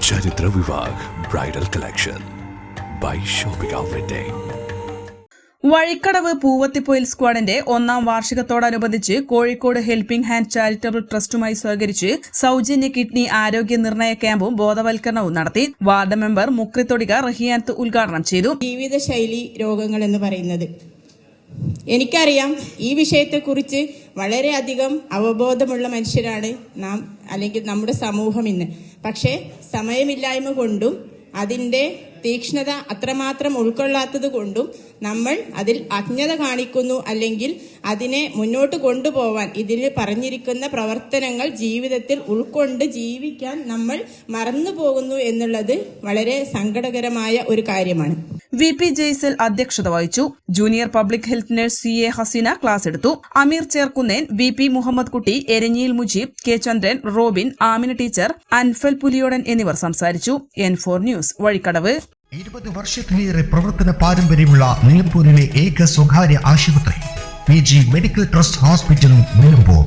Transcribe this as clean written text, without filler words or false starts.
ചരിത്ര Vivah bridal collection by shopping wedding. Vazhikkadavu Poovathipoyil സ്ക്വാഡിന്റെ 1ാം വാർഷികത്തോടനുബന്ധിച്ച് കോഴിക്കോട് ഹെൽപ്പിംഗ് ഹാൻഡ് ചാരിറ്റബിൾ ട്രസ്റ്റുമായി സഹകരിച്ച് സൗജന്യ കിഡ്നി ആരോഗ്യ നിർണയ ക്യാമ്പും ബോധവൽക്കരണവും നടത്തി. വാർഡ് മെമ്പർ മുക്രിത്തൊടിക റഹിയാനത്ത് ഉദ്ഘാടനം ചെയ്തു. ജീവിതശൈലി രോഗങ്ങൾ എന്ന് പറയുന്നത് എനിക്കറിയാം. ഈ വിഷയത്തെക്കുറിച്ച് വളരെയധികം അവബോധമുള്ള മനുഷ്യരാണ് നാം, അല്ലെങ്കിൽ നമ്മുടെ സമൂഹം ഇന്ന്. പക്ഷേ സമയമില്ലായ്മ കൊണ്ടും അതിൻ്റെ തീക്ഷ്ണത അത്രമാത്രം ഉൾക്കൊള്ളാത്തത് കൊണ്ടും നമ്മൾ അതിൽ അജ്ഞത കാണിക്കുന്നു, അല്ലെങ്കിൽ അതിനെ മുന്നോട്ട് കൊണ്ടുപോവാൻ ഇതിൽ പറഞ്ഞിരിക്കുന്ന പ്രവർത്തനങ്ങൾ ജീവിതത്തിൽ ഉൾക്കൊണ്ട് ജീവിക്കാൻ നമ്മൾ മറന്നു പോകുന്നു എന്നുള്ളത് വളരെ സങ്കടകരമായ ഒരു കാര്യമാണ്. VP ജയ്സൽ അധ്യക്ഷത വഹിച്ചു. Junior public health nurse CA Haseena class എടുത്തു. അമീർ ചേർക്കുന്നേൻ, VP മുഹമ്മദ് കുട്ടി, എരഞ്ഞിയിൽ Mujeeb, K Chandran, Robin, Amina teacher, Anfal Puliyodan എന്നിവർ സംസാരിച്ചു. N4 news Vazhikkadavu. 20 വർഷത്തിലേറെ പ്രവർത്തന പാരമ്പര്യമുള്ള നിലമ്പൂരിലെ ഏക സ്വകാര്യ ആശുപത്രി PG medical trust hospital Nilambur.